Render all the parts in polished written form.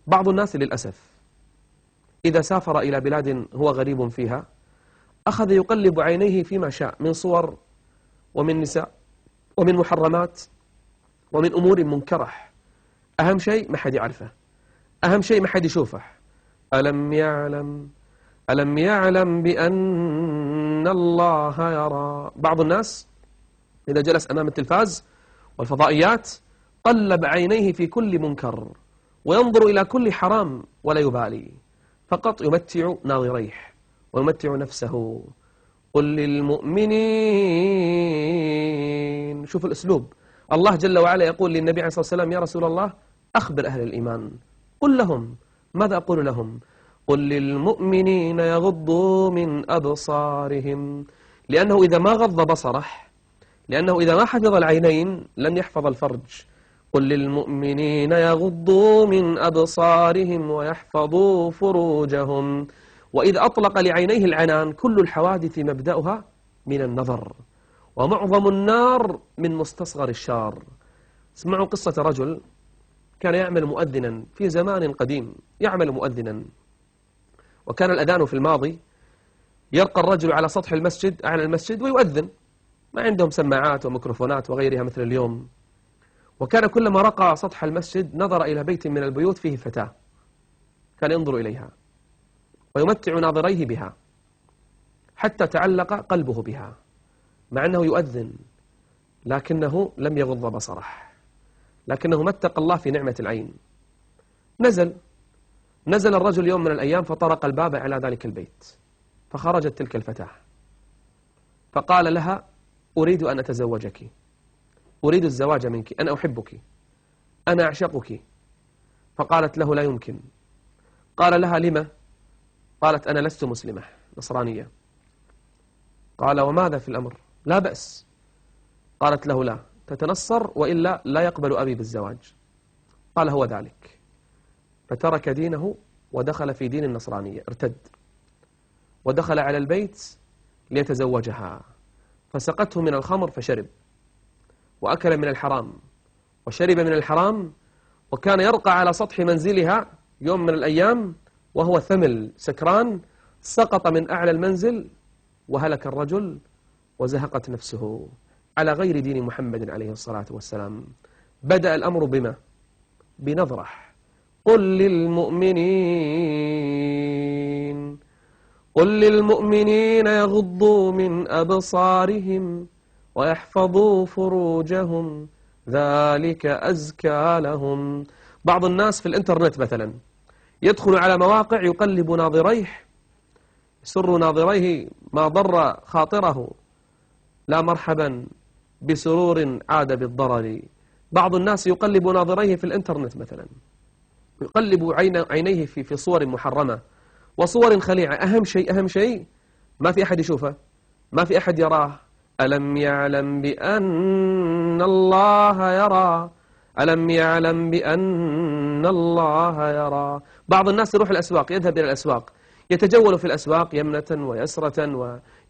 بعض الناس للأسف إذا سافر إلى بلاد هو غريب فيها أخذ يقلب عينيه فيما شاء من صور ومن نساء ومن محرمات ومن أمور منكرة. أهم شيء ما حد يعرفه، أهم شيء ما حد يشوفه. ألم يعلم بأن الله يرى. بعض الناس إذا جلس أمام التلفاز والفضائيات قلب عينيه في كل منكر وينظر إلى كل حرام ولا يبالي، فقط يمتع ناظريه ويمتع نفسه. قل للمؤمنين، شوف الأسلوب. الله جل وعلا يقول للنبي عليه الصلاة والسلام: يا رسول الله أخبر أهل الإيمان. قل لهم. ماذا أقول لهم؟ قل للمؤمنين يغضوا من أبصارهم. لأنه إذا ما غض بصره، لأنه إذا ما حفظ العينين لن يحفظ الفرج. قل للمؤمنين يغضوا من أبصارهم ويحفظوا فروجهم. وإذا أطلق لعينيه العنان كل الحوادث مبدأها من النظر، ومعظم النار من مستصغر الشار. اسمعوا قصة رجل كان يعمل مؤذنا في زمان قديم، يعمل مؤذنا، وكان الأذان في الماضي يرقى الرجل على سطح المسجد أعلى المسجد ويؤذن، ما عندهم سماعات وميكروفونات وغيرها مثل اليوم. وكان كلما رقى سطح المسجد نظر إلى بيت من البيوت فيه فتاة، كان ينظر إليها ويمتع ناظريه بها حتى تعلق قلبه بها، مع أنه يؤذن لكنه لم يغض بصره، لكنه ما اتقى الله في نعمة العين. نزل الرجل يوم من الأيام فطرق الباب على ذلك البيت، فخرجت تلك الفتاة فقال لها: أريد أن أتزوجك، أريد الزواج منك، أنا أحبك، أنا أعشقك. فقالت له: لا يمكن. قال لها: لما؟ قالت: أنا لست مسلمة، نصرانية. قال: وماذا في الأمر؟ لا بأس. قالت له: لا، تتنصر وإلا لا يقبل أبي بالزواج. قال: هو ذلك. فترك دينه ودخل في دين النصرانية، ارتد ودخل على البيت ليتزوجها، فسقته من الخمر فشرب، وأكل من الحرام وشرب من الحرام، وكان يرقى على سطح منزلها يوم من الأيام وهو ثمل سكران، سقط من أعلى المنزل وهلك الرجل وزهقت نفسه على غير دين محمد عليه الصلاة والسلام. بدأ الأمر بما؟ بنظرة. قل للمؤمنين يغضوا من أبصارهم ويحفظوا فروجهم ذلك أزكى لهم. بعض الناس في الإنترنت مثلا يدخل على مواقع يقلب ناظريه، يسر ناظريه ما ضر خاطره، لا مرحبا بسرور عاد بالضرر. بعض الناس يقلب ناظريه في الإنترنت مثلا، يقلب عينيه في صور محرمة وصور خليعة. أهم شيء ما في أحد يشوفه، ما في أحد يراه. ألم يعلم بأن الله يرى، ألم يعلم بأن الله يرى. بعض الناس يروح الأسواق، يذهب إلى الأسواق، يتجول في الأسواق يمنة ويسرة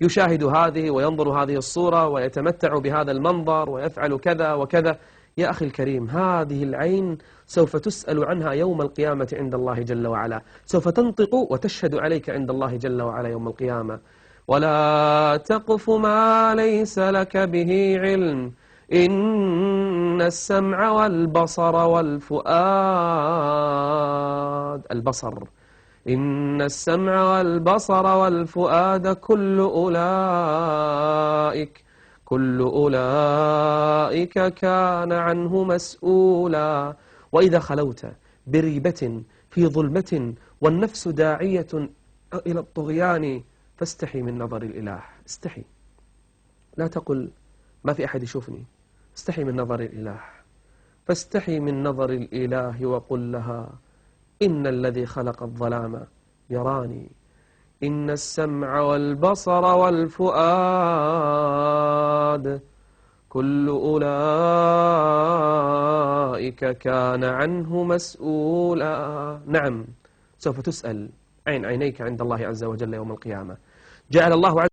ويشاهد هذه وينظر هذه الصورة ويتمتع بهذا المنظر ويفعل كذا وكذا. يا أخي الكريم، هذه العين سوف تسأل عنها يوم القيامة عند الله جل وعلا، سوف تنطق وتشهد عليك عند الله جل وعلا يوم القيامة. ولا تقف ما ليس لك به علم إن السمع والبصر والفؤاد، إن السمع والبصر والفؤاد كل أولئك كان عنه مسؤولا. وإذا خلوت بريبة في ظلمة والنفس داعية إلى الطغيان فاستحي من نظر الإله. استحي، لا تقل ما في أحد يشوفني، استحي من نظر الإله. فاستحي من نظر الإله وقل لها: إن الذي خلق الظلام يراني، إن السمع والبصر والفؤاد كل أولئك كان عنه مسؤولا. نعم، سوف تسأل عين عينيك عند الله عز وجل يوم القيامة. جعل الله